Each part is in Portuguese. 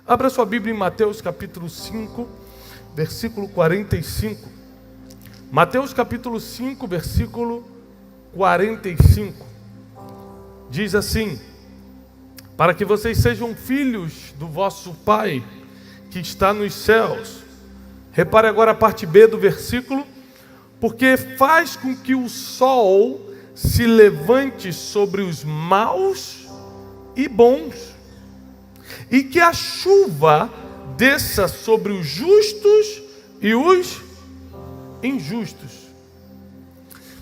Abra sua Bíblia em Mateus capítulo 5, versículo 45. Mateus capítulo 5, versículo 45. Diz assim: para que vocês sejam filhos do vosso Pai que está nos céus. Repare agora a parte B do versículo. Porque faz com que o sol se levante sobre os maus e bons, e que a chuva desça sobre os justos e os injustos.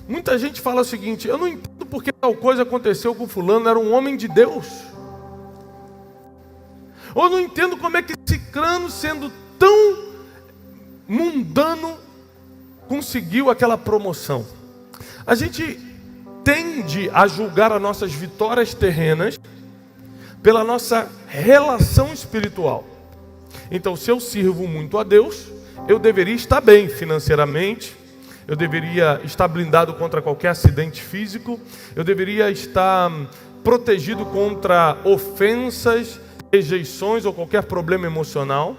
Muita gente fala o seguinte: eu não entendo porque tal coisa aconteceu com fulano, era um homem de Deus. Ou não entendo como é que Cicrano, sendo tão mundano, conseguiu aquela promoção. A gente tende a julgar as nossas vitórias terrenas pela nossa relação espiritual. Então, se eu sirvo muito a Deus, eu deveria estar bem financeiramente, eu deveria estar blindado contra qualquer acidente físico, eu deveria estar protegido contra ofensas, rejeições ou qualquer problema emocional.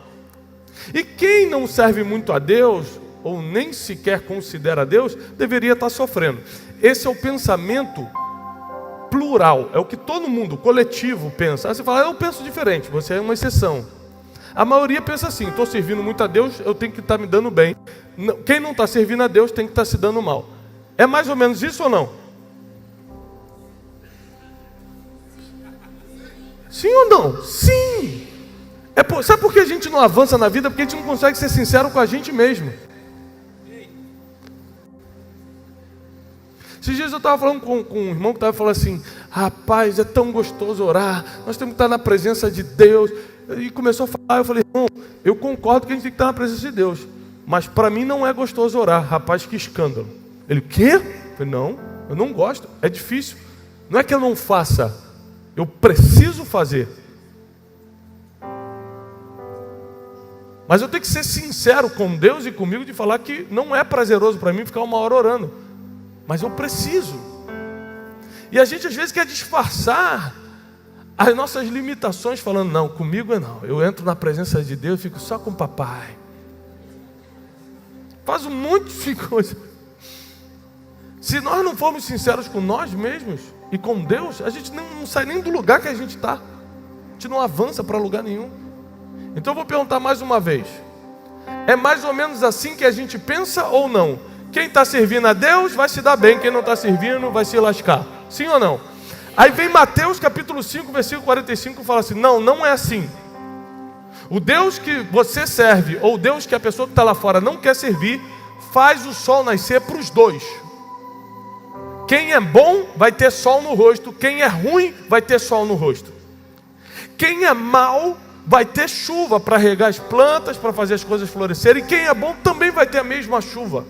E quem não serve muito a Deus, ou nem sequer considera Deus, deveria estar sofrendo. Esse é o pensamento plural, é o que todo mundo, coletivo, pensa. Aí você fala: eu penso diferente, você é uma exceção. A maioria pensa assim: estou servindo muito a Deus, eu tenho que estar me dando bem. Quem não está servindo a Deus tem que estar se dando mal. É mais ou menos isso ou não? Sim ou não? Sim! Sabe por que a gente não avança na vida? Porque a gente não consegue ser sincero com a gente mesmo. Esses dias eu estava falando com um irmão que estava falando assim: rapaz, é tão gostoso orar, nós temos que estar na presença de Deus. E começou a falar, eu falei: irmão, eu concordo que a gente tem que estar na presença de Deus, mas para mim não é gostoso orar. Rapaz, que escândalo. Ele: o quê? Eu falei: não, eu não gosto, é difícil. Não é que eu não faça, eu preciso fazer. Mas eu tenho que ser sincero com Deus e comigo de falar que não é prazeroso para mim ficar uma hora orando. Mas eu preciso. E a gente às vezes quer disfarçar as nossas limitações falando: não, comigo é não. Eu entro na presença de Deus e fico só com o papai. Faz um monte de coisa. Se nós não formos sinceros com nós mesmos e com Deus, a gente não sai nem do lugar que a gente está. A gente não avança para lugar nenhum. Então eu vou perguntar mais uma vez: é mais ou menos assim que a gente pensa ou não? Quem está servindo a Deus vai se dar bem, quem não está servindo vai se lascar. Sim ou não? Aí vem Mateus capítulo 5, versículo 45 e fala assim: não, não é assim. O Deus que você serve, ou o Deus que a pessoa que está lá fora não quer servir, faz o sol nascer para os dois. Quem é bom vai ter sol no rosto, quem é ruim vai ter sol no rosto. Quem é mau vai ter chuva para regar as plantas, para fazer as coisas florescerem. E quem é bom também vai ter a mesma chuva.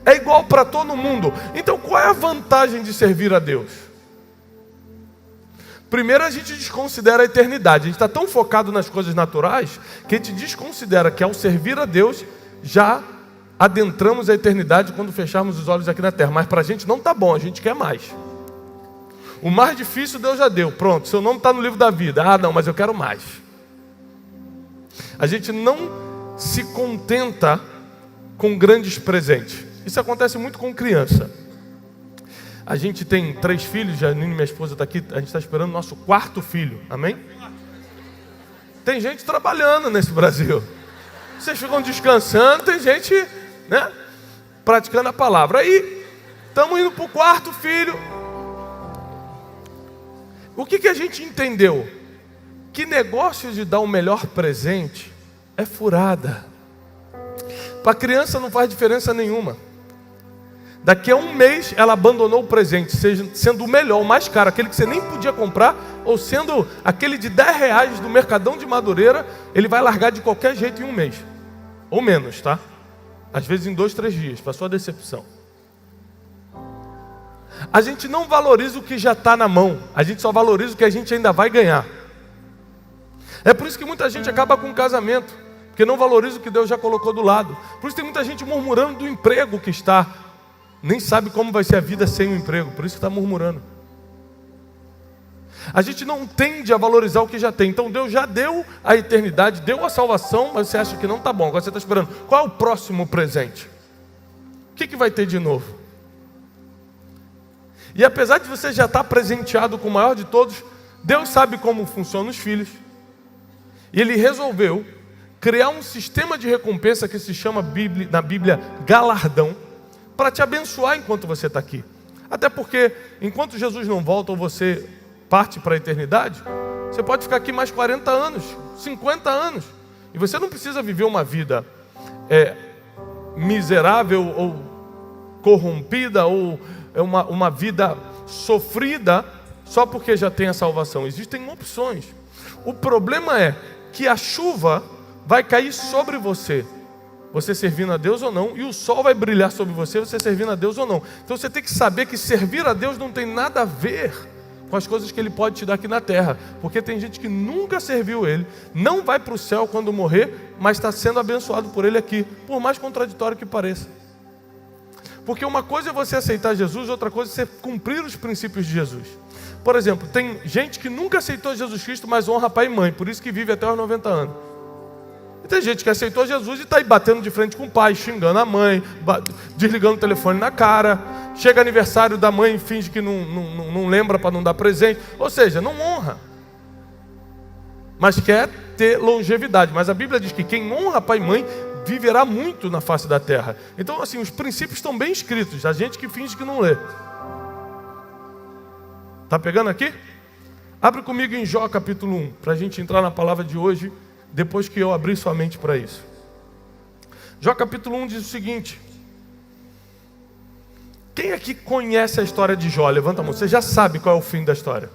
É igual para todo mundo. Então qual é a vantagem de servir a Deus? Primeiro, a gente desconsidera a eternidade. A gente está tão focado nas coisas naturais que a gente desconsidera que ao servir a Deus já adentramos a eternidade quando fecharmos os olhos aqui na terra. Mas para a gente não está bom, a gente quer mais. O mais difícil Deus já deu. Pronto, seu nome está no livro da vida. Ah não, mas eu quero mais. A gente não se contenta com grandes presentes. Isso acontece muito com criança. A gente tem 3 filhos, Janine, minha esposa está aqui, a gente está esperando o nosso 4º filho, amém? Tem gente trabalhando nesse Brasil. Vocês ficam descansando, tem gente, né, praticando a palavra. Aí, estamos indo para o 4º filho. O que a gente entendeu? Que negócio de dar o melhor presente é furada. Para a criança não faz diferença nenhuma. Daqui a um mês ela abandonou o presente, sendo o melhor, o mais caro, aquele que você nem podia comprar, ou sendo aquele de R$10 do Mercadão de Madureira, ele vai largar de qualquer jeito em um mês. Ou menos, tá? Às vezes em 2, 3 dias, para sua decepção. A gente não valoriza o que já está na mão, a gente só valoriza o que a gente ainda vai ganhar. É por isso que muita gente acaba com o casamento, porque não valoriza o que Deus já colocou do lado. Por isso tem muita gente murmurando do emprego que está. Nem sabe como vai ser a vida sem o emprego, por isso que está murmurando. A gente não tende a valorizar o que já tem. Então Deus já deu a eternidade, deu a salvação, mas você acha que não está bom. Agora você está esperando. Qual é o próximo presente? O que vai ter de novo? E apesar de você já estar presenteado com o maior de todos, Deus sabe como funcionam os filhos. E Ele resolveu criar um sistema de recompensa que se chama na Bíblia galardão, para te abençoar enquanto você está aqui. Até porque, enquanto Jesus não volta ou você parte para a eternidade, você pode ficar aqui mais 40 anos, 50 anos. E você não precisa viver uma vida miserável ou corrompida ou uma vida sofrida só porque já tem a salvação. Existem opções. O problema é que a chuva vai cair sobre você, você servindo a Deus ou não, e o sol vai brilhar sobre você, você servindo a Deus ou não. Então você tem que saber que servir a Deus não tem nada a ver com as coisas que Ele pode te dar aqui na terra, porque tem gente que nunca serviu Ele, não vai para o céu quando morrer, mas está sendo abençoado por Ele aqui, por mais contraditório que pareça. Porque uma coisa é você aceitar Jesus, outra coisa é você cumprir os princípios de Jesus. Por exemplo, tem gente que nunca aceitou Jesus Cristo, mas honra pai e mãe, por isso que vive até os 90 anos. E tem gente que aceitou Jesus e está aí batendo de frente com o pai, xingando a mãe, desligando o telefone na cara. Chega aniversário da mãe e finge que não lembra para não dar presente. Ou seja, não honra. Mas quer ter longevidade. Mas a Bíblia diz que quem honra pai e mãe viverá muito na face da terra. Então, assim, os princípios estão bem escritos. A gente que finge que não lê. Está pegando aqui? Abre comigo em Jó capítulo 1, para a gente entrar na palavra de hoje, depois que eu abrir sua mente para isso. Jó capítulo 1 diz o seguinte: quem aqui conhece a história de Jó? Levanta a mão. Você já sabe qual é o fim da história?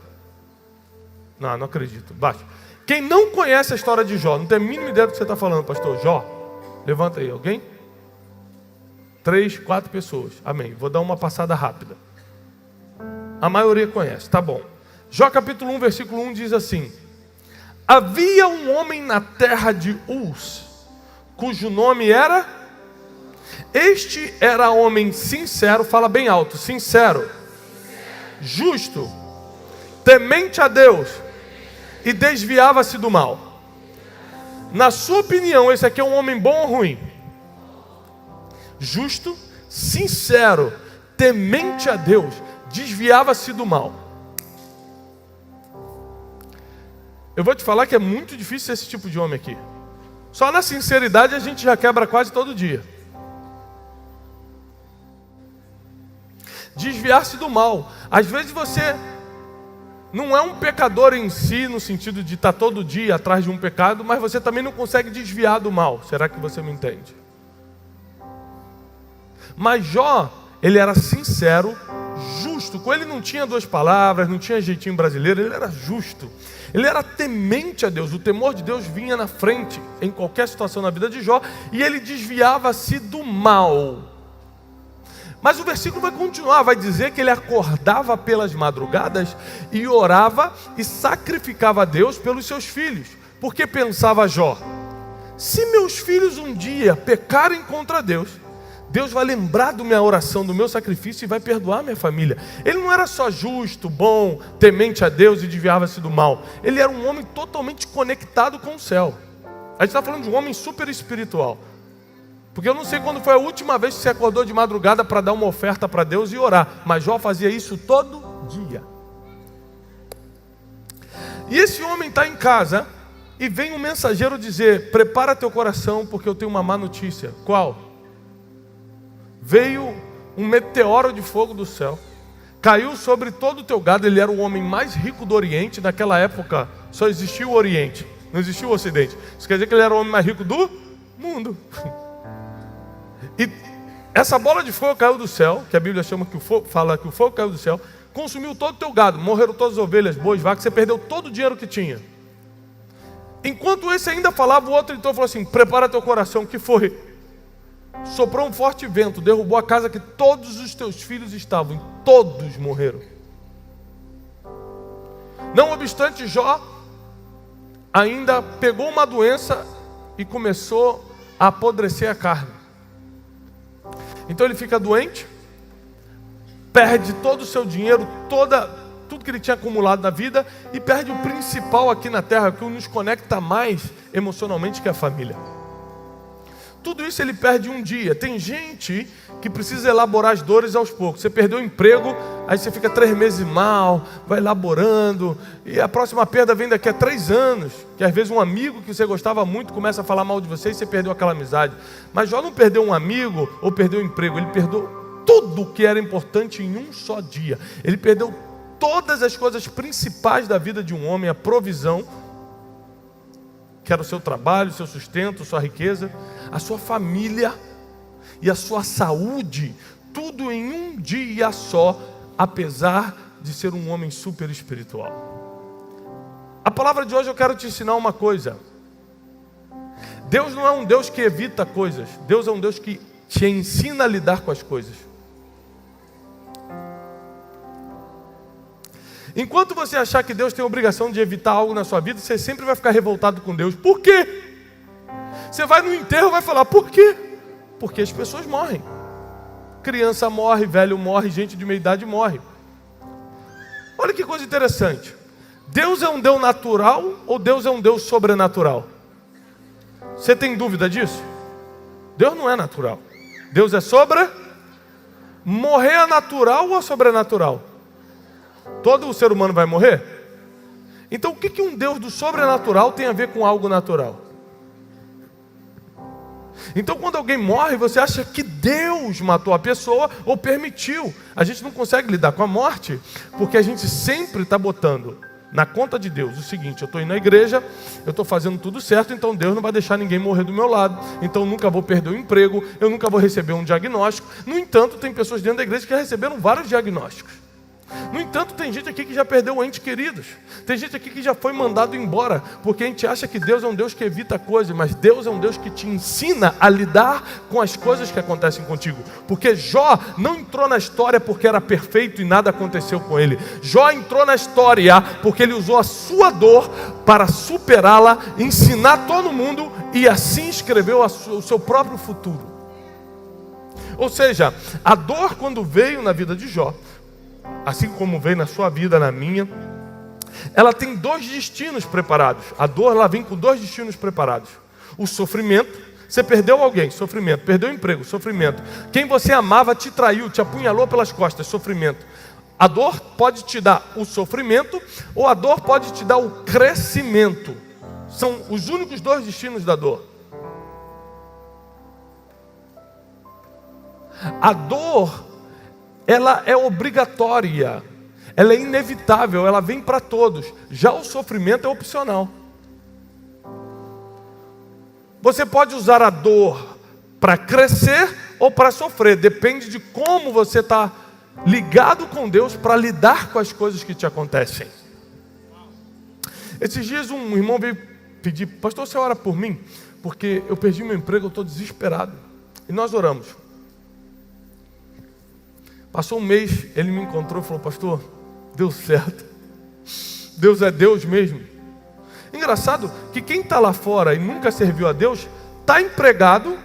Não acredito. Baixa. Quem não conhece a história de Jó, não tem a mínima ideia do que você está falando, pastor? Jó, levanta aí. Alguém? 3, 4 pessoas. Amém. Vou dar uma passada rápida. A maioria conhece, tá bom. Jó capítulo 1, versículo 1 diz assim: havia um homem na terra de Uz, cujo nome era... Este era homem sincero, fala bem alto, sincero, justo, temente a Deus e desviava-se do mal. Na sua opinião, esse aqui é um homem bom ou ruim? Justo, sincero, temente a Deus, desviava-se do mal. Eu vou te falar que é muito difícil ser esse tipo de homem aqui. Só na sinceridade a gente já quebra quase todo dia. Desviar-se do mal. Às vezes você não é um pecador em si, no sentido de estar todo dia atrás de um pecado, mas você também não consegue desviar do mal. Será que você me entende? Mas Jó, ele era sincero, justo. Com ele não tinha duas palavras, não tinha jeitinho brasileiro, ele era justo. Ele era temente a Deus, o temor de Deus vinha na frente em qualquer situação na vida de Jó, e ele desviava-se do mal. Mas o versículo vai continuar, vai dizer que ele acordava pelas madrugadas e orava e sacrificava a Deus pelos seus filhos. Porque pensava Jó: se meus filhos um dia pecarem contra Deus, Deus vai lembrar da minha oração, do meu sacrifício e vai perdoar minha família. Ele não era só justo, bom, temente a Deus e desviava-se do mal. Ele era um homem totalmente conectado com o céu. A gente está falando de um homem super espiritual. Porque eu não sei quando foi a última vez que você acordou de madrugada para dar uma oferta para Deus e orar. Mas Jó fazia isso todo dia. E esse homem está em casa e vem um mensageiro dizer: prepara teu coração porque eu tenho uma má notícia. Qual? Veio um meteoro de fogo do céu, caiu sobre todo o teu gado. Ele era o homem mais rico do Oriente. Naquela época só existia o Oriente, não existia o Ocidente. Isso quer dizer que ele era o homem mais rico do mundo. E essa bola de fogo caiu do céu, que a Bíblia chama que o fogo, fala que o fogo caiu do céu, consumiu todo o teu gado, morreram todas as ovelhas, bois, vacas, você perdeu todo o dinheiro que tinha. Enquanto esse ainda falava, o outro então falou assim: prepara teu coração. O que foi? Soprou um forte vento, derrubou a casa que todos os teus filhos estavam, e todos morreram. Não obstante, Jó ainda pegou uma doença e começou a apodrecer a carne. Então ele fica doente, perde todo o seu dinheiro, toda tudo que ele tinha acumulado na vida e perde o principal aqui na terra, que nos conecta mais emocionalmente, que é a família. Tudo isso ele perde um dia. Tem gente que precisa elaborar as dores aos poucos. Você perdeu o emprego, aí você fica 3 meses mal, vai elaborando, e a próxima perda vem daqui a 3 anos, que às vezes um amigo que você gostava muito começa a falar mal de você e você perdeu aquela amizade. Mas Jó não perdeu um amigo ou perdeu o emprego, ele perdeu tudo que era importante em um só dia. Ele perdeu todas as coisas principais da vida de um homem, a provisão, que era o seu trabalho, o seu sustento, sua riqueza, a sua família e a sua saúde, tudo em um dia só, apesar de ser um homem super espiritual. A palavra de hoje eu quero te ensinar uma coisa. Deus não é um Deus que evita coisas, Deus é um Deus que te ensina a lidar com as coisas. Enquanto você achar que Deus tem a obrigação de evitar algo na sua vida, você sempre vai ficar revoltado com Deus. Por quê? Você vai no enterro e vai falar, por quê? Porque as pessoas morrem. Criança morre, velho morre, gente de meia idade morre. Olha que coisa interessante. Deus é um Deus natural ou Deus é um Deus sobrenatural? Você tem dúvida disso? Deus não é natural. Deus é Morrer é natural ou sobrenatural? Todo ser humano vai morrer? Então o que um Deus do sobrenatural tem a ver com algo natural? Então quando alguém morre, você acha que Deus matou a pessoa ou permitiu. A gente não consegue lidar com a morte, porque a gente sempre está botando na conta de Deus o seguinte: eu estou indo à igreja, eu estou fazendo tudo certo, então Deus não vai deixar ninguém morrer do meu lado, então eu nunca vou perder o emprego, eu nunca vou receber um diagnóstico. No entanto, tem pessoas dentro da igreja que já receberam vários diagnósticos. No entanto, tem gente aqui que já perdeu entes queridos. Tem gente aqui que já foi mandado embora, porque a gente acha que Deus é um Deus que evita coisas, mas Deus é um Deus que te ensina a lidar com as coisas que acontecem contigo. Porque Jó não entrou na história porque era perfeito e nada aconteceu com ele. Jó entrou na história porque ele usou a sua dor para superá-la, ensinar todo mundo e assim escreveu o seu próprio futuro. Ou seja, a dor, quando veio na vida de Jó, assim como veio na sua vida, na minha, ela tem 2 destinos preparados. A dor, ela vem com 2 destinos preparados. O sofrimento, você perdeu alguém, sofrimento. Perdeu o emprego, sofrimento. Quem você amava te traiu, te apunhalou pelas costas, sofrimento. A dor pode te dar o sofrimento ou a dor pode te dar o crescimento. São os únicos 2 destinos da dor. A dor, ela é obrigatória, ela é inevitável, ela vem para todos. Já o sofrimento é opcional. Você pode usar a dor para crescer ou para sofrer, depende de como você está ligado com Deus para lidar com as coisas que te acontecem. Esses dias um irmão veio pedir: pastor, você ora por mim? Porque eu perdi meu emprego, eu estou desesperado. E nós oramos. Passou um mês, ele me encontrou e falou: pastor, deu certo. Deus é Deus mesmo. Engraçado que quem está lá fora e nunca serviu a Deus, está empregado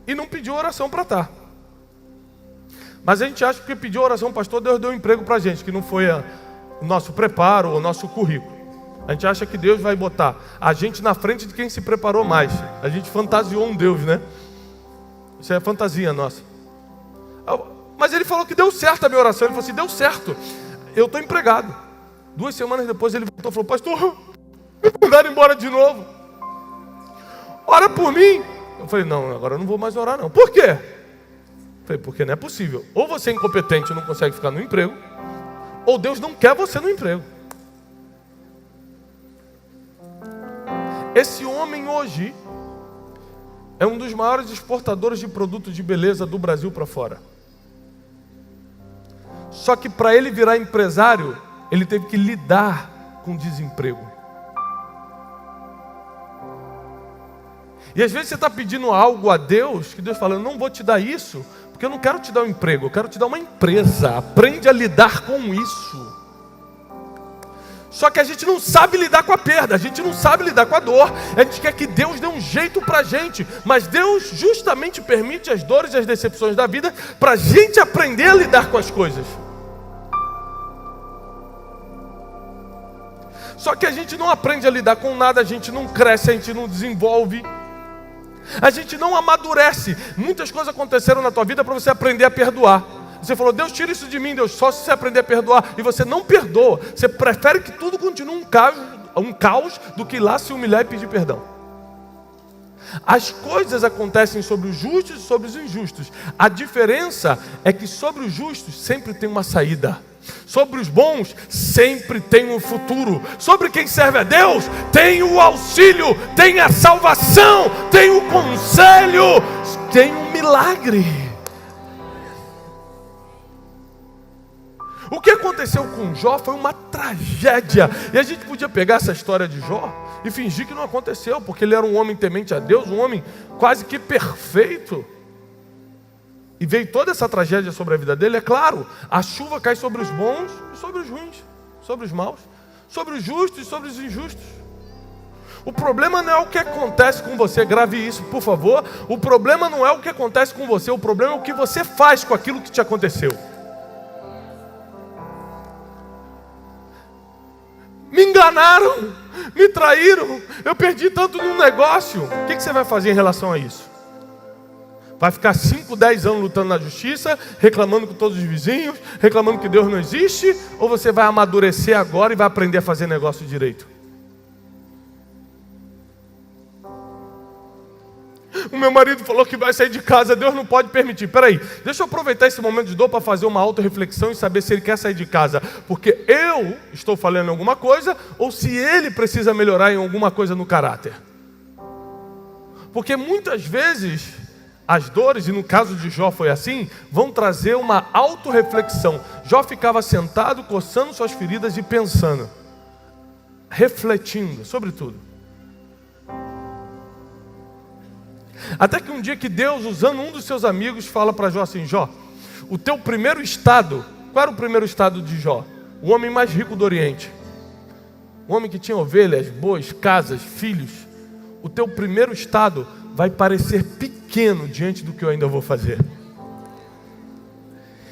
e não pediu oração para estar. Mas a gente acha que pediu oração, pastor, Deus deu um emprego para a gente, que não foi o nosso preparo, o nosso currículo. A gente acha que Deus vai botar a gente na frente de quem se preparou mais. A gente fantasiou um Deus, né? Isso é fantasia nossa. Mas ele falou que deu certo a minha oração. Ele falou assim: deu certo, eu estou empregado. 2 semanas depois ele voltou e falou: pastor, me mandaram embora de novo. Ora por mim. Eu falei: não, agora eu não vou mais orar não. Por quê? Eu falei: porque não é possível. Ou você é incompetente e não consegue ficar no emprego, ou Deus não quer você no emprego. Esse homem hoje é um dos maiores exportadores de produtos de beleza do Brasil para fora. Só que para ele virar empresário, ele teve que lidar com desemprego. E às vezes você está pedindo algo a Deus, que Deus fala: eu não vou te dar isso, porque eu não quero te dar um emprego, eu quero te dar uma empresa. Aprende a lidar com isso. Só que a gente não sabe lidar com a perda, a gente não sabe lidar com a dor. A gente quer que Deus dê um jeito para a gente, mas Deus justamente permite as dores e as decepções da vida para a gente aprender a lidar com as coisas. Só que a gente não aprende a lidar com nada, a gente não cresce, a gente não desenvolve, a gente não amadurece. Muitas coisas aconteceram na tua vida para você aprender a perdoar. Você falou, Deus, tira isso de mim, Deus, só se você aprender a perdoar. E você não perdoa, você prefere que tudo continue um caos do que ir lá se humilhar e pedir perdão. As coisas acontecem sobre os justos e sobre os injustos. A diferença é que sobre os justos sempre tem uma saída. Sobre os bons sempre tem um futuro. Sobre quem serve a Deus tem o auxílio, tem a salvação, tem o conselho, tem um milagre. O que aconteceu com Jó foi uma tragédia. E a gente podia pegar essa história de Jó e fingir que não aconteceu, porque ele era um homem temente a Deus, um homem quase que perfeito. E veio toda essa tragédia sobre a vida dele. É claro, a chuva cai sobre os bons e sobre os ruins, sobre os maus, sobre os justos e sobre os injustos. O problema não é o que acontece com você, grave isso, por favor. O problema não é o que acontece com você, o problema é o que você faz com aquilo que te aconteceu. Me enganaram, me traíram, eu perdi tanto num negócio. O que você vai fazer em relação a isso? Vai ficar 5, 10 anos lutando na justiça, reclamando com todos os vizinhos, reclamando que Deus não existe? Ou você vai amadurecer agora e vai aprender a fazer negócio direito? O meu marido falou que vai sair de casa, Deus não pode permitir. Peraí, deixa eu aproveitar esse momento de dor para fazer uma autorreflexão e saber se ele quer sair de casa porque eu estou falhando em alguma coisa ou se ele precisa melhorar em alguma coisa no caráter. Porque muitas vezes as dores, e no caso de Jó foi assim, vão trazer uma autorreflexão. Jó ficava sentado, coçando suas feridas e pensando, refletindo sobre tudo. Até que um dia que Deus, usando um dos seus amigos, fala para Jó assim, Jó, o teu primeiro estado, qual era o primeiro estado de Jó? O homem mais rico do Oriente. O homem que tinha ovelhas, bois, casas, filhos. O teu primeiro estado vai parecer pequeno diante do que eu ainda vou fazer.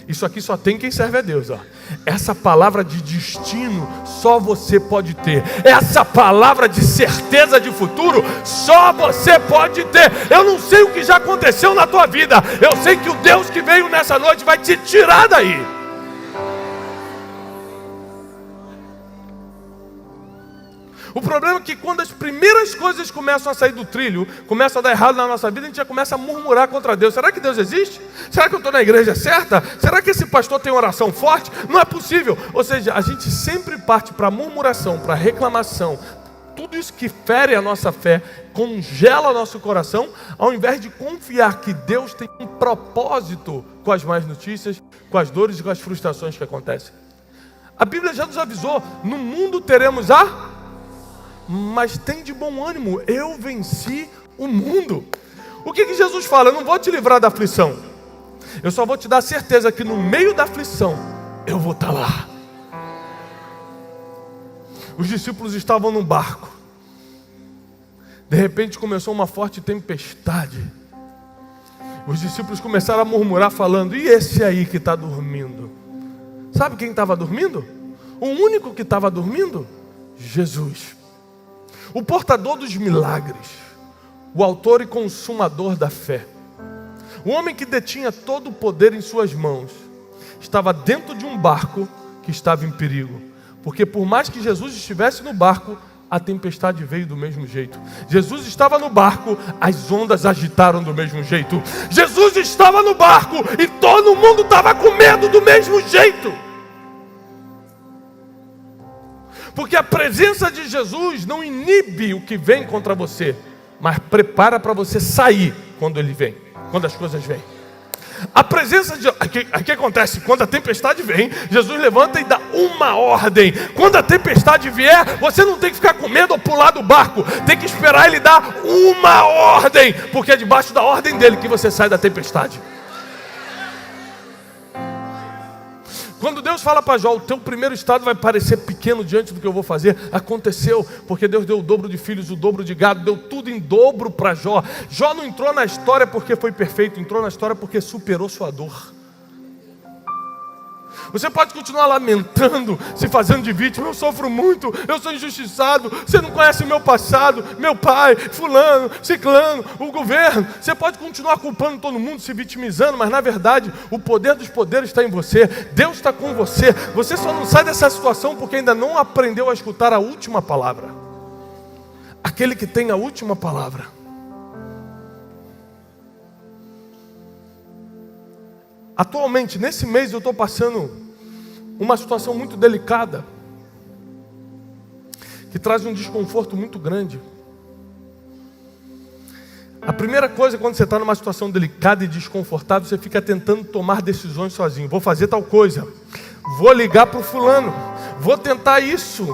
Isso aqui só tem quem serve a Deus, ó. Essa palavra de destino só você pode ter. Essa palavra de certeza de futuro só você pode ter. Eu não sei o que já aconteceu na tua vida. Eu sei que o Deus que veio nessa noite vai te tirar daí. O problema é que quando as primeiras coisas começam a sair do trilho, começam a dar errado na nossa vida, a gente já começa a murmurar contra Deus. Será que Deus existe? Será que eu estou na igreja certa? Será que esse pastor tem oração forte? Não é possível. Ou seja, a gente sempre parte para murmuração, para reclamação. Tudo isso que fere a nossa fé, congela nosso coração, ao invés de confiar que Deus tem um propósito com as más notícias, com as dores e com as frustrações que acontecem. A Bíblia já nos avisou, no mundo teremos mas tem de bom ânimo, eu venci o mundo. O que Jesus fala? Eu não vou te livrar da aflição, eu só vou te dar certeza que no meio da aflição, eu vou estar lá. Os discípulos estavam num barco. De repente começou uma forte tempestade. Os discípulos começaram a murmurar falando, e esse aí que está dormindo? Sabe quem estava dormindo? O único que estava dormindo? Jesus. O portador dos milagres, o autor e consumador da fé, o homem que detinha todo o poder em suas mãos, estava dentro de um barco que estava em perigo, porque por mais que Jesus estivesse no barco, a tempestade veio do mesmo jeito. Jesus estava no barco, as ondas agitaram do mesmo jeito. Jesus estava no barco e todo mundo estava com medo do mesmo jeito. Porque a presença de Jesus não inibe o que vem contra você, mas prepara para você sair quando ele vem, quando as coisas vêm. A presença de... O que acontece? Quando a tempestade vem, Jesus levanta e dá uma ordem. Quando a tempestade vier, você não tem que ficar com medo ou pular do barco. Tem que esperar ele dar uma ordem, porque é debaixo da ordem dele que você sai da tempestade. Quando Deus fala para Jó, o teu primeiro estado vai parecer pequeno diante do que eu vou fazer, aconteceu, porque Deus deu o dobro de filhos, o dobro de gado, deu tudo em dobro para Jó. Jó não entrou na história porque foi perfeito, entrou na história porque superou sua dor. Você pode continuar lamentando, se fazendo de vítima. Eu sofro muito, eu sou injustiçado. Você não conhece o meu passado, meu pai, fulano, ciclano, o governo. Você pode continuar culpando todo mundo, se vitimizando, mas na verdade o poder dos poderes está em você. Deus está com você. Você só não sai dessa situação porque ainda não aprendeu a escutar a última palavra. Aquele que tem a última palavra. Atualmente, nesse mês, eu estou passando uma situação muito delicada, que traz um desconforto muito grande. A primeira coisa, quando você está numa situação delicada e desconfortável, você fica tentando tomar decisões sozinho. Vou fazer tal coisa, vou ligar para o fulano, vou tentar isso.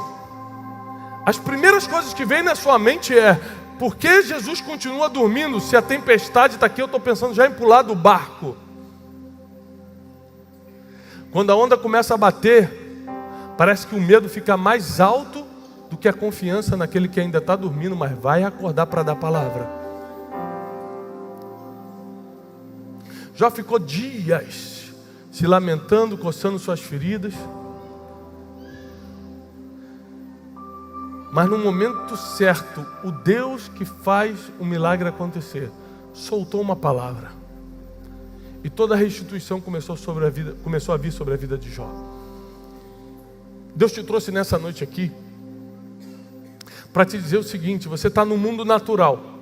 As primeiras coisas que vêm na sua mente é: por que Jesus continua dormindo? Se a tempestade está aqui, eu estou pensando já em pular do barco. Quando a onda começa a bater, parece que o medo fica mais alto do que a confiança naquele que ainda está dormindo, mas vai acordar para dar palavra. Já ficou dias se lamentando, coçando suas feridas, mas no momento certo, o Deus que faz o milagre acontecer, soltou uma palavra. E toda a restituição começou a vir sobre a vida de Jó. Deus te trouxe nessa noite aqui para te dizer o seguinte: você está no mundo natural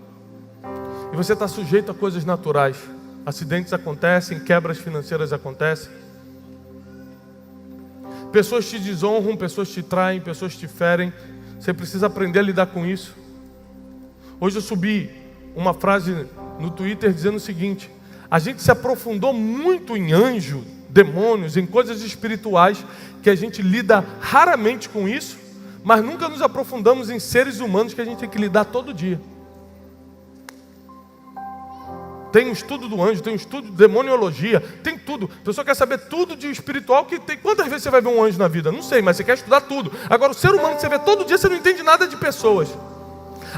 e você está sujeito a coisas naturais. Acidentes acontecem, quebras financeiras acontecem, pessoas te desonram, pessoas te traem, pessoas te ferem. Você precisa aprender a lidar com isso. Hoje eu subi uma frase no Twitter dizendo o seguinte: a gente se aprofundou muito em anjo, demônios, em coisas espirituais, que a gente lida raramente com isso, mas nunca nos aprofundamos em seres humanos que a gente tem que lidar todo dia. Tem um estudo do anjo, tem um estudo de demoniologia, tem tudo. A pessoa quer saber tudo de espiritual que tem. Quantas vezes você vai ver um anjo na vida? Não sei, mas você quer estudar tudo. Agora, o ser humano que você vê todo dia, você não entende nada de pessoas.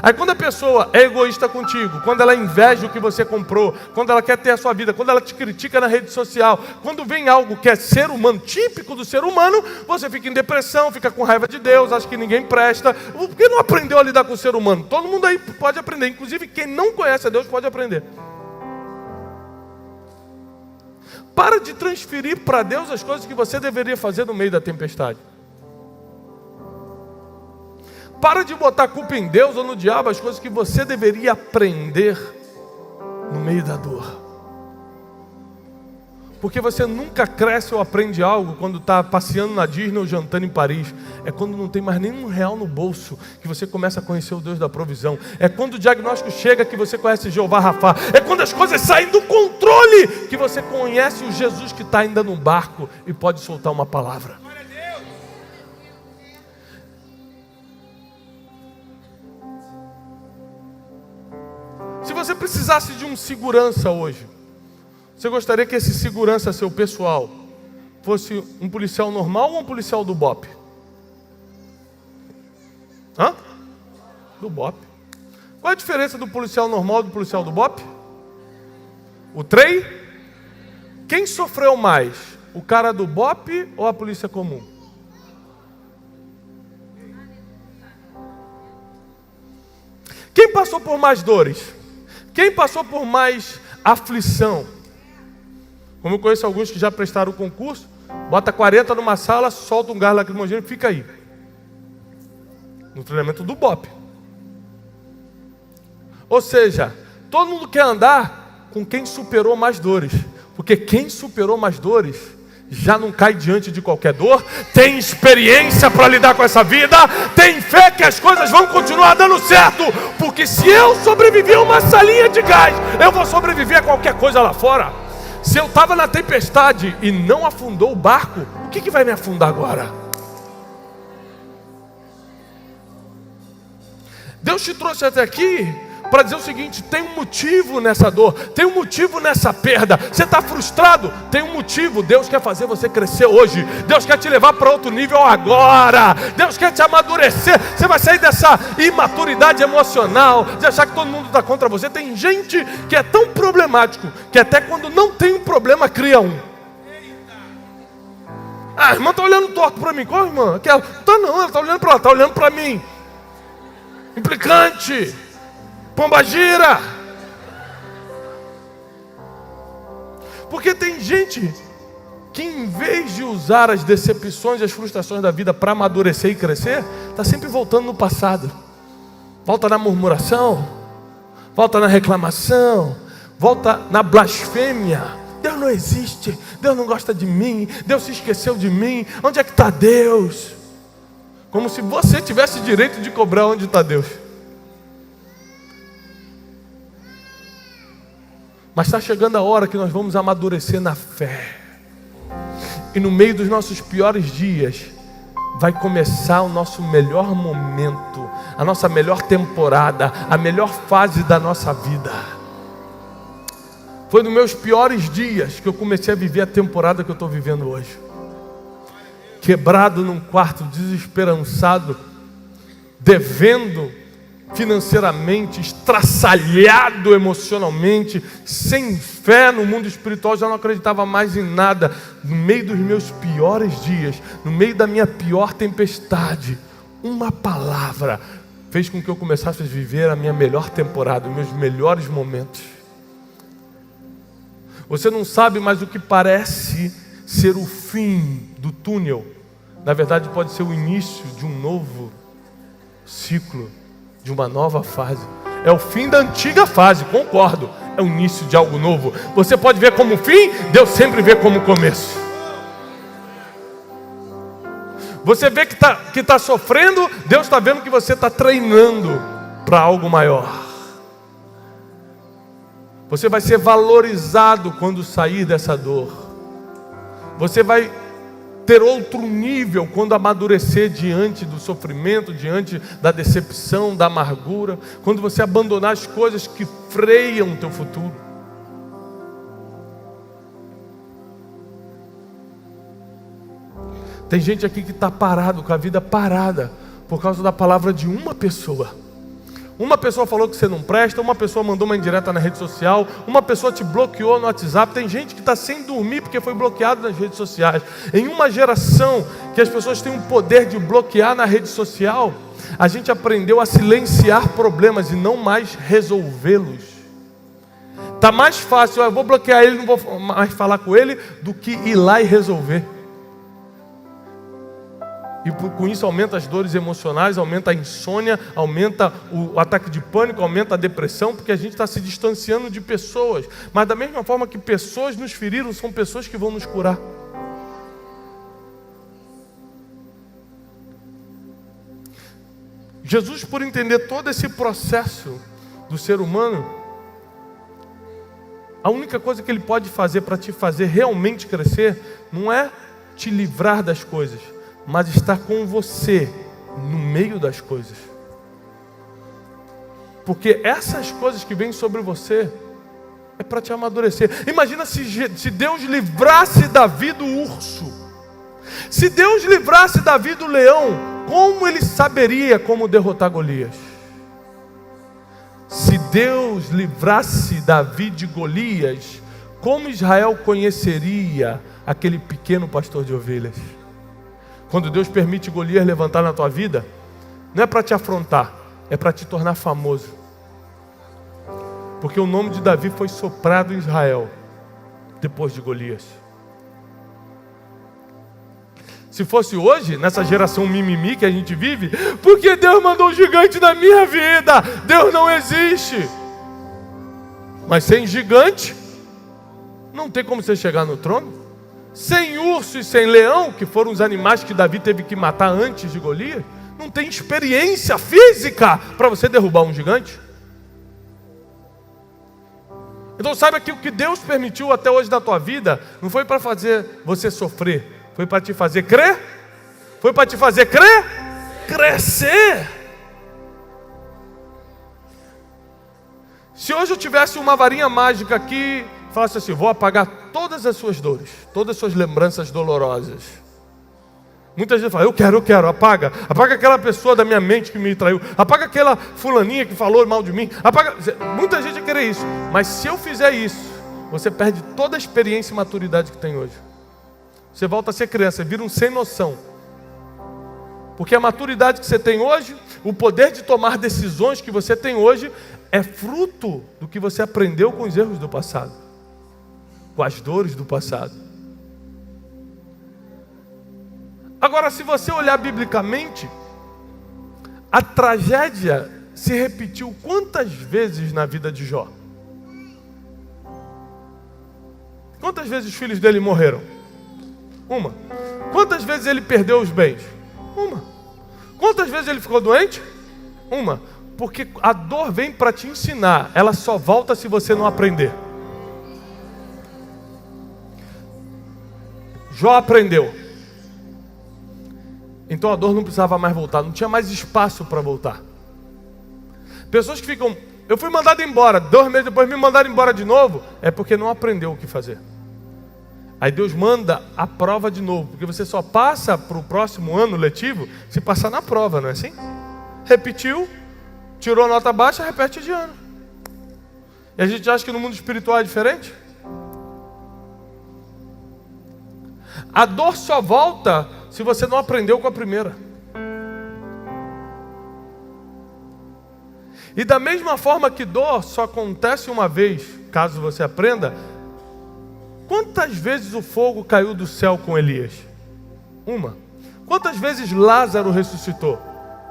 Aí quando a pessoa é egoísta contigo, quando ela inveja o que você comprou, quando ela quer ter a sua vida, quando ela te critica na rede social, quando vem algo que é ser humano, típico do ser humano, você fica em depressão, fica com raiva de Deus, acha que ninguém presta. Por que não aprendeu a lidar com o ser humano? Todo mundo aí pode aprender, inclusive quem não conhece a Deus pode aprender. Para de transferir para Deus as coisas que você deveria fazer no meio da tempestade. Para de botar a culpa em Deus ou no diabo, as coisas que você deveria aprender no meio da dor. Porque você nunca cresce ou aprende algo quando está passeando na Disney ou jantando em Paris. É quando não tem mais nenhum real no bolso que você começa a conhecer o Deus da provisão. É quando o diagnóstico chega que você conhece Jeová Rafá. É quando as coisas saem do controle que você conhece o Jesus que está ainda no barco e pode soltar uma palavra. Se você precisasse de um segurança hoje, você gostaria que esse segurança seu pessoal fosse um policial normal ou um policial do BOP? Hã? Do BOP. Qual a diferença do policial normal e do policial do BOP? O trem? Quem sofreu mais? O cara do BOP ou a polícia comum? Quem passou por mais dores? Quem passou por mais aflição? Como eu conheço alguns que já prestaram o concurso, bota 40 numa sala, solta um gás lacrimogêneo e fica aí. No treinamento do BOP. Ou seja, todo mundo quer andar com quem superou mais dores. Porque quem superou mais dores já não cai diante de qualquer dor, tem experiência para lidar com essa vida, tem fé que as coisas vão continuar dando certo. Porque se eu sobreviver a uma salinha de gás, eu vou sobreviver a qualquer coisa lá fora. Se eu estava na tempestade e não afundou o barco, o que vai me afundar agora? Deus te trouxe até aqui para dizer o seguinte: tem um motivo nessa dor, tem um motivo nessa perda. Você está frustrado? Tem um motivo. Deus quer fazer você crescer hoje. Deus quer te levar para outro nível agora. Deus quer te amadurecer. Você vai sair dessa imaturidade emocional, de achar que todo mundo está contra você. Tem gente que é tão problemático, que até quando não tem um problema, cria um. Ah, a irmã está olhando torto para mim. Qual irmã? Aquela. Tá não, ela está olhando para lá, está olhando para mim. Implicante. Pombagira. Porque tem gente que em vez de usar as decepções e as frustrações da vida para amadurecer e crescer, está sempre voltando no passado. Volta na murmuração, volta na reclamação, volta na blasfêmia. Deus não existe, Deus não gosta de mim, Deus se esqueceu de mim, onde é que está Deus? Como se você tivesse direito de cobrar onde está Deus. Mas está chegando a hora que nós vamos amadurecer na fé. E no meio dos nossos piores dias, vai começar o nosso melhor momento, a nossa melhor temporada, a melhor fase da nossa vida. Foi nos meus piores dias que eu comecei a viver a temporada que eu estou vivendo hoje. Quebrado num quarto, desesperançado, devendo financeiramente, estraçalhado emocionalmente, sem fé no mundo espiritual, já não acreditava mais em nada. No meio dos meus piores dias, no meio da minha pior tempestade, uma palavra fez com que eu começasse a viver a minha melhor temporada, os meus melhores momentos. Você não sabe, mas o que parece ser o fim do túnel, na verdade pode ser o início de um novo ciclo, de uma nova fase. É o fim da antiga fase, concordo. É o início de algo novo. Você pode ver como fim, Deus sempre vê como começo. Você vê que está sofrendo, Deus está vendo que você está treinando para algo maior. Você vai ser valorizado quando sair dessa dor. Você vai ter outro nível quando amadurecer diante do sofrimento, diante da decepção, da amargura, quando você abandonar as coisas que freiam o teu futuro. Tem gente aqui que está parado, com a vida parada, por causa da palavra de uma pessoa. Uma pessoa falou que você não presta, uma pessoa mandou uma indireta na rede social, uma pessoa te bloqueou no WhatsApp. Tem gente que está sem dormir porque foi bloqueado nas redes sociais. Em uma geração que as pessoas têm o poder de bloquear na rede social, a gente aprendeu a silenciar problemas e não mais resolvê-los. Está mais fácil, eu vou bloquear ele, não vou mais falar com ele, do que ir lá e resolver. E com isso aumenta as dores emocionais, aumenta a insônia, aumenta o ataque de pânico, aumenta a depressão, porque a gente está se distanciando de pessoas. Mas da mesma forma que pessoas nos feriram, são pessoas que vão nos curar. Jesus, por entender todo esse processo do ser humano, a única coisa que Ele pode fazer para te fazer realmente crescer, não é te livrar das coisas, mas estar com você no meio das coisas. Porque essas coisas que vêm sobre você é para te amadurecer. Imagina se Deus livrasse Davi do urso. Se Deus livrasse Davi do leão, como ele saberia como derrotar Golias? Se Deus livrasse Davi de Golias, como Israel conheceria aquele pequeno pastor de ovelhas? Quando Deus permite Golias levantar na tua vida, não é para te afrontar, é para te tornar famoso. Porque o nome de Davi foi soprado em Israel depois de Golias. Se fosse hoje, nessa geração mimimi que a gente vive, porque Deus mandou um gigante na minha vida? Deus não existe. Mas sem gigante, não tem como você chegar no trono. Sem urso e sem leão, que foram os animais que Davi teve que matar antes de Golias, não tem experiência física para você derrubar um gigante. Então saiba que o que Deus permitiu até hoje na tua vida, não foi para fazer você sofrer, foi para te fazer crer. Foi para te fazer crer? Crescer. Se hoje eu tivesse uma varinha mágica aqui, falasse assim, vou apagar todas as suas dores, todas as suas lembranças dolorosas. Muita gente fala, eu quero, apaga aquela pessoa da minha mente que me traiu, apaga aquela fulaninha que falou mal de mim, apaga. Muita gente vai querer isso, mas se eu fizer isso, você perde toda a experiência e maturidade que tem hoje. Você volta a ser criança, vira um sem noção. Porque a maturidade que você tem hoje, o poder de tomar decisões que você tem hoje, é fruto do que você aprendeu com os erros do passado, com as dores do passado. Agora, se você olhar biblicamente, a tragédia se repetiu quantas vezes na vida de Jó? Quantas vezes os filhos dele morreram? Uma. Quantas vezes ele perdeu os bens? Uma. Quantas vezes ele ficou doente? Uma. Porque a dor vem para te ensinar, ela só volta se você não aprender. Jó aprendeu. Então a dor não precisava mais voltar, não tinha mais espaço para voltar. Pessoas que ficam, eu fui mandado embora, 2 meses depois me mandaram embora de novo, é porque não aprendeu o que fazer. Aí Deus manda a prova de novo, porque você só passa para o próximo ano letivo se passar na prova, não é assim? Repetiu, tirou nota baixa, repete de ano. E a gente acha que no mundo espiritual é diferente? A dor só volta se você não aprendeu com a primeira. E da mesma forma que dor só acontece uma vez, caso você aprenda, quantas vezes o fogo caiu do céu com Elias? Uma. Quantas vezes Lázaro ressuscitou?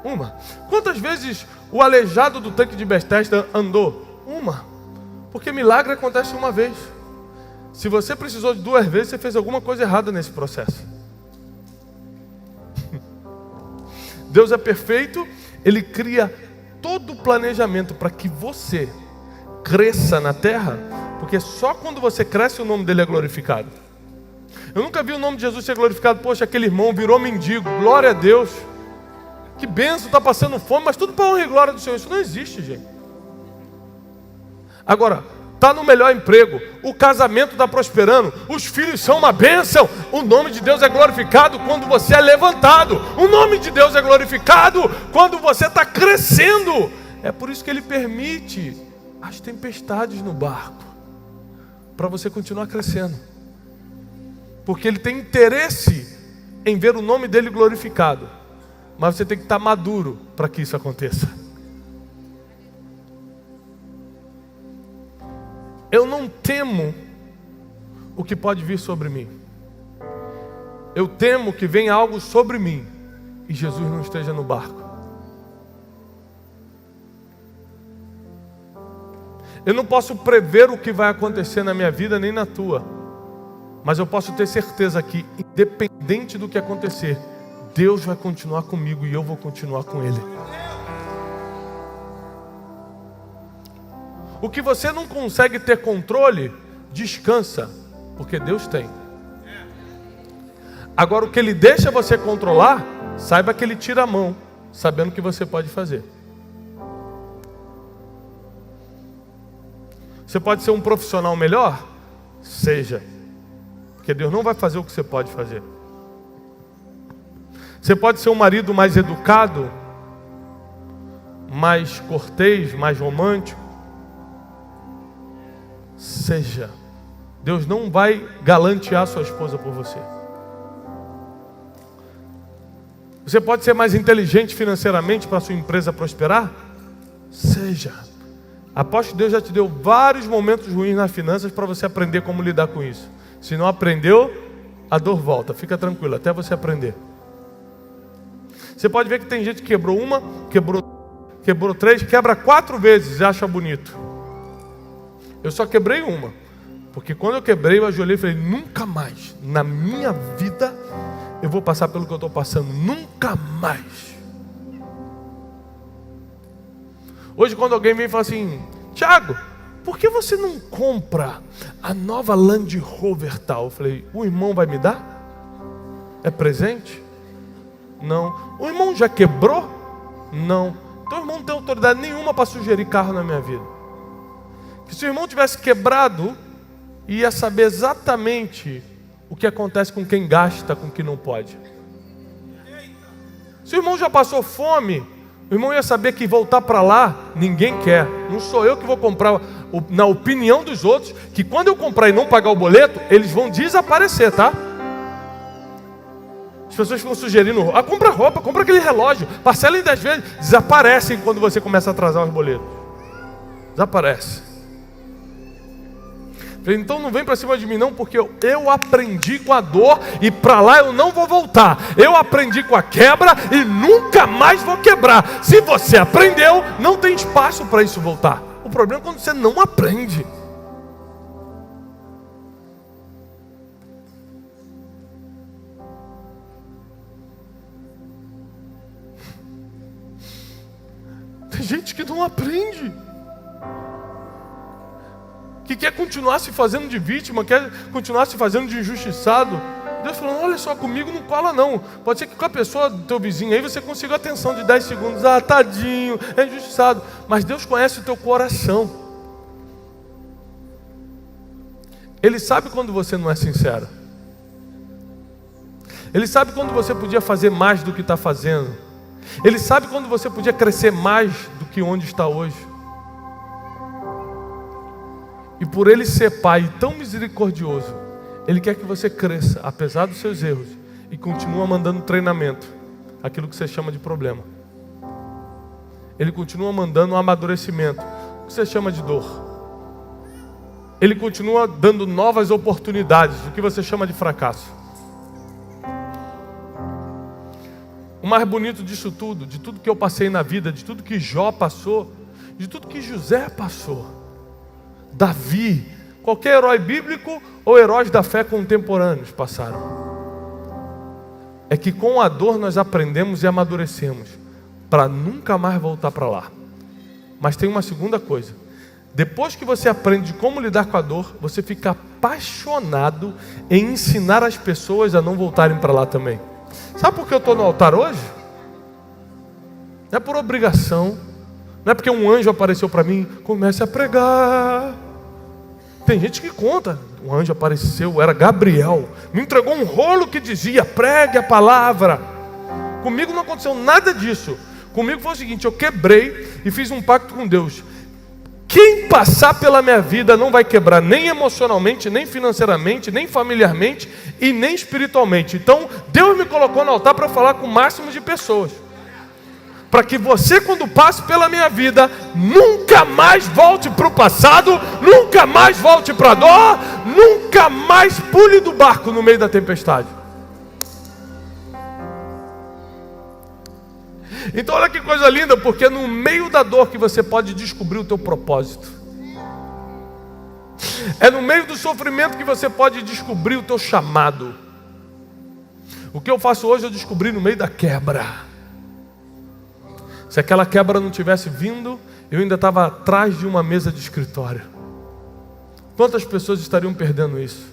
Uma. Quantas vezes o aleijado do tanque de Betesda andou? Uma. Porque milagre acontece uma vez. Se você precisou de 2 vezes, você fez alguma coisa errada nesse processo. Deus é perfeito, Ele cria todo o planejamento para que você cresça na terra, porque só quando você cresce o nome dele é glorificado. Eu nunca vi o nome de Jesus ser glorificado. Poxa, aquele irmão virou mendigo, glória a Deus. Que benção, está passando fome, mas tudo para honra e glória do Senhor. Isso não existe, gente. Agora, está no melhor emprego, o casamento está prosperando, os filhos são uma bênção, o nome de Deus é glorificado quando você é levantado, o nome de Deus é glorificado quando você está crescendo. É por isso que Ele permite as tempestades no barco, para você continuar crescendo, porque Ele tem interesse em ver o nome dEle glorificado, mas você tem que estar maduro para que isso aconteça. Eu não temo o que pode vir sobre mim. Eu temo que venha algo sobre mim e Jesus não esteja no barco. Eu não posso prever o que vai acontecer na minha vida nem na tua, mas eu posso ter certeza que, independente do que acontecer, Deus vai continuar comigo e eu vou continuar com Ele. O que você não consegue ter controle, descansa, porque Deus tem. Agora, o que Ele deixa você controlar, saiba que Ele tira a mão, sabendo o que você pode fazer. Você pode ser um profissional melhor? Seja, porque Deus não vai fazer o que você pode fazer. Você pode ser um marido mais educado, mais cortês, mais romântico? Seja, Deus não vai galantear sua esposa por você. Você pode ser mais inteligente financeiramente para sua empresa prosperar? Seja. Aposto que Deus já te deu vários momentos ruins nas finanças para você aprender como lidar com isso. Se não aprendeu, a dor volta. Fica tranquilo, até você aprender. Você pode ver que tem gente que quebrou uma, quebrou 3, quebra 4 vezes e acha bonito. Eu só quebrei uma, porque quando eu quebrei, eu ajoelhei e falei, nunca mais, na minha vida, eu vou passar pelo que eu estou passando, nunca mais. Hoje quando alguém vem e fala assim, Tiago, por que você não compra a nova Land Rover tal? Eu falei, o irmão vai me dar? É presente? Não. O irmão já quebrou? Não. Então o irmão não tem autoridade nenhuma para sugerir carro na minha vida. Se o irmão tivesse quebrado, ia saber exatamente o que acontece com quem gasta, com quem não pode. Se o irmão já passou fome, o irmão ia saber que voltar para lá, ninguém quer. Não sou eu que vou comprar, na opinião dos outros, que quando eu comprar e não pagar o boleto, eles vão desaparecer, tá? As pessoas ficam sugerindo, compra roupa, compra aquele relógio, parcela em 10 vezes. Desaparecem quando você começa a atrasar os boletos. Desaparece. Então não vem para cima de mim não, porque eu aprendi com a dor e para lá eu não vou voltar. Eu aprendi com a quebra e nunca mais vou quebrar. Se você aprendeu, não tem espaço para isso voltar. O problema é quando você não aprende. Tem gente que não aprende, que quer continuar se fazendo de vítima, quer continuar se fazendo de injustiçado. Deus falando, olha só, comigo não cola não. Pode ser que com a pessoa do teu vizinho aí você consiga a atenção de 10 segundos. Ah, tadinho, é injustiçado. Mas Deus conhece o teu coração. Ele sabe quando você não é sincero. Ele sabe quando você podia fazer mais do que está fazendo. Ele sabe quando você podia crescer mais do que onde está hoje. E por Ele ser Pai tão misericordioso, Ele quer que você cresça, apesar dos seus erros, e continua mandando treinamento, aquilo que você chama de problema. Ele continua mandando um amadurecimento, o que você chama de dor. Ele continua dando novas oportunidades, o que você chama de fracasso. O mais bonito disso tudo, de tudo que eu passei na vida, de tudo que Jó passou, de tudo que José passou, Davi, qualquer herói bíblico ou heróis da fé contemporâneos passaram, é que com a dor nós aprendemos e amadurecemos para nunca mais voltar para lá. Mas tem uma segunda coisa: depois que você aprende como lidar com a dor, você fica apaixonado em ensinar as pessoas a não voltarem para lá também. Sabe por que eu estou no altar hoje? Não é por obrigação, não é porque um anjo apareceu para mim, comece a pregar. Tem gente que conta, um anjo apareceu, era Gabriel, me entregou um rolo que dizia, pregue a palavra. Comigo não aconteceu nada disso. Comigo foi o seguinte, eu quebrei e fiz um pacto com Deus. Quem passar pela minha vida não vai quebrar nem emocionalmente, nem financeiramente, nem familiarmente e nem espiritualmente. Então Deus me colocou no altar para falar com o máximo de pessoas, para que você, quando passe pela minha vida, nunca mais volte para o passado, nunca mais volte para a dor, nunca mais pule do barco no meio da tempestade. Então olha que coisa linda, porque é no meio da dor que você pode descobrir o teu propósito. É no meio do sofrimento que você pode descobrir o teu chamado. O que eu faço hoje eu descobri no meio da quebra. Se aquela quebra não tivesse vindo, eu ainda estava atrás de uma mesa de escritório. Quantas pessoas estariam perdendo isso?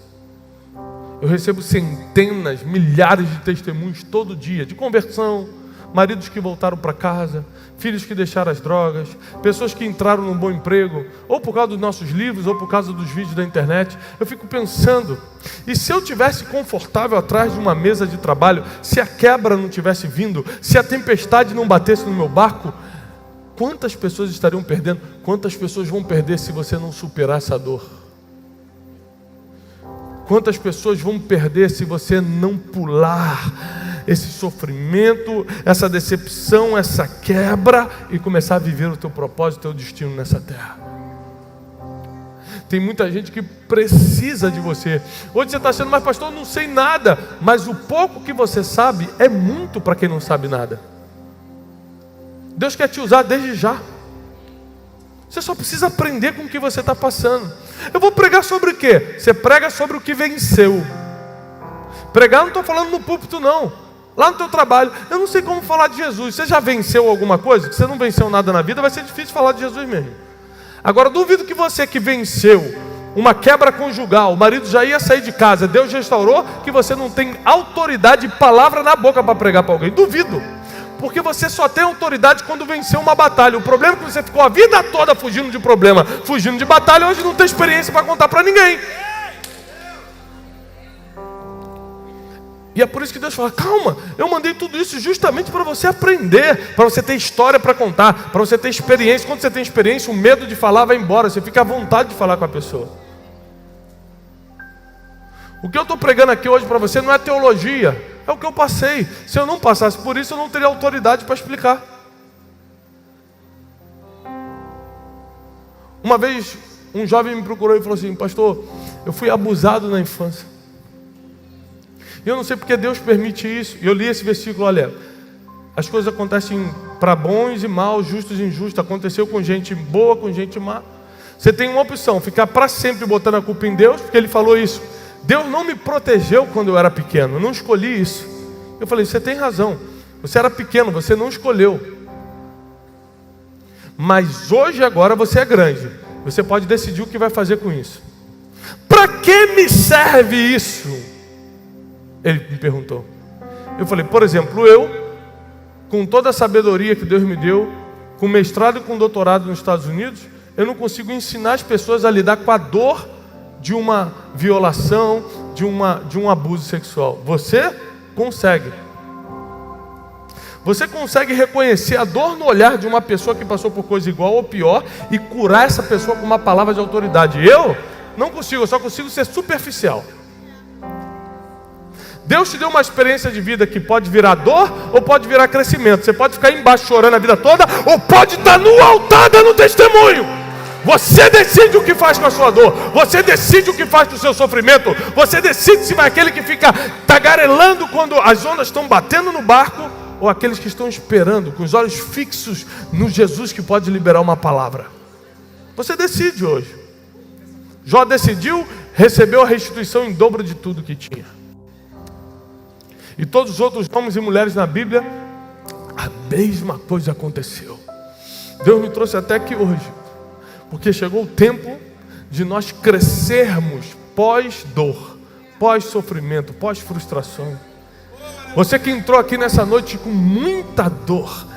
Eu recebo centenas, milhares de testemunhos todo dia, de conversão, maridos que voltaram para casa, filhos que deixaram as drogas, pessoas que entraram num bom emprego, ou por causa dos nossos livros, ou por causa dos vídeos da internet. Eu fico pensando, e se eu tivesse confortável atrás de uma mesa de trabalho, se a quebra não tivesse vindo, se a tempestade não batesse no meu barco, quantas pessoas estariam perdendo? Quantas pessoas vão perder se você não superar essa dor? Quantas pessoas vão perder se você não pular esse sofrimento, essa decepção, essa quebra e começar a viver o teu propósito, o teu destino nessa terra? Tem muita gente que precisa de você. Hoje você está achando, mas pastor, eu não sei nada. Mas o pouco que você sabe é muito para quem não sabe nada. Deus quer te usar desde já. Você só precisa aprender com o que você está passando. Eu vou pregar sobre o quê? Você prega sobre o que venceu. Pregar não estou falando no púlpito não. Lá no teu trabalho, eu não sei como falar de Jesus. Você já venceu alguma coisa? Se você não venceu nada na vida, vai ser difícil falar de Jesus mesmo. Agora, duvido que você que venceu uma quebra conjugal, o marido já ia sair de casa, Deus restaurou, que você não tem autoridade e palavra na boca para pregar para alguém. Duvido. Porque você só tem autoridade quando venceu uma batalha. O problema é que você ficou a vida toda fugindo de problema, fugindo de batalha, hoje não tem experiência para contar para ninguém. E é por isso que Deus fala, calma, eu mandei tudo isso justamente para você aprender, para você ter história para contar, para você ter experiência. Quando você tem experiência, o medo de falar vai embora, você fica à vontade de falar com a pessoa. O que eu estou pregando aqui hoje para você não é teologia, É o que eu passei. Se eu não passasse por isso, eu não teria autoridade para explicar. Uma vez, um jovem me procurou e falou assim: pastor, eu fui abusado na infância. E eu não sei porque Deus permite isso. E eu li esse versículo, olha, as coisas acontecem para bons e maus, justos e injustos. Aconteceu com gente boa, com gente má. Você tem uma opção, ficar para sempre botando a culpa em Deus, porque Ele falou isso. Deus não me protegeu quando eu era pequeno, eu não escolhi isso. Eu falei, você tem razão, você era pequeno, você não escolheu. Mas hoje, agora, você é grande. Você pode decidir o que vai fazer com isso. Para que me serve isso? Ele me perguntou. Eu falei, por exemplo, eu, com toda a sabedoria que Deus me deu, com mestrado e com doutorado nos Estados Unidos, eu não consigo ensinar as pessoas a lidar com a dor de uma violação, de um abuso sexual. Você consegue. Você consegue reconhecer a dor no olhar de uma pessoa que passou por coisa igual ou pior e curar essa pessoa com uma palavra de autoridade. Eu não consigo, eu só consigo ser superficial. Deus te deu uma experiência de vida que pode virar dor ou pode virar crescimento. Você pode ficar embaixo chorando a vida toda ou pode estar no altar dando testemunho. Você decide o que faz com a sua dor. Você decide o que faz com o seu sofrimento. Você decide se vai aquele que fica tagarelando quando as ondas estão batendo no barco, ou aqueles que estão esperando, com os olhos fixos no Jesus que pode liberar uma palavra. Você decide hoje. Jó decidiu, recebeu a restituição em dobro de tudo que tinha. E todos os outros homens e mulheres na Bíblia, a mesma coisa aconteceu. Deus me trouxe até aqui hoje, porque chegou o tempo de nós crescermos pós-dor, pós-sofrimento, pós-frustração. Você que entrou aqui nessa noite com muita dor,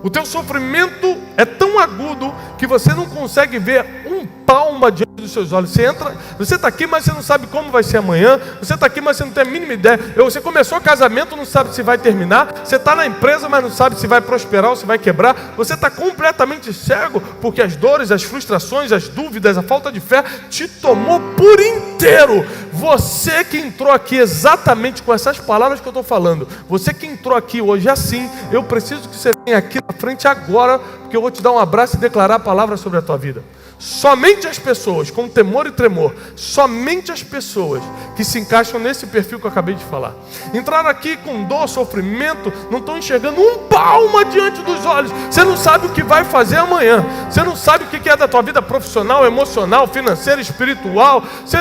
o teu sofrimento é tão agudo que você não consegue ver um palmo diante dos seus olhos. Você está aqui, mas você não sabe como vai ser amanhã. Você está aqui, mas você não tem a mínima ideia. Você começou o casamento, não sabe se vai terminar. Você está na empresa, mas não sabe se vai prosperar ou se vai quebrar. Você está completamente cego, porque as dores, as frustrações, as dúvidas, a falta de fé te tomou por inteiro. Você que entrou aqui exatamente com essas palavras que eu estou falando, você que entrou aqui hoje assim, eu preciso que você venha aqui na frente agora, porque eu vou te dar um abraço e declarar a palavra sobre a tua vida. Somente as pessoas com temor e tremor, somente as pessoas que se encaixam nesse perfil que eu acabei de falar, entraram aqui com dor, sofrimento, não estão enxergando um palmo diante dos olhos. Você não sabe o que vai fazer amanhã. Você não sabe o que é da tua vida profissional, emocional, financeira, espiritual. Você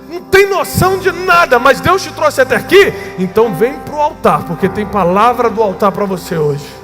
não tem noção de nada, mas Deus te trouxe até aqui. Então vem para o altar, porque tem palavra do altar para você hoje.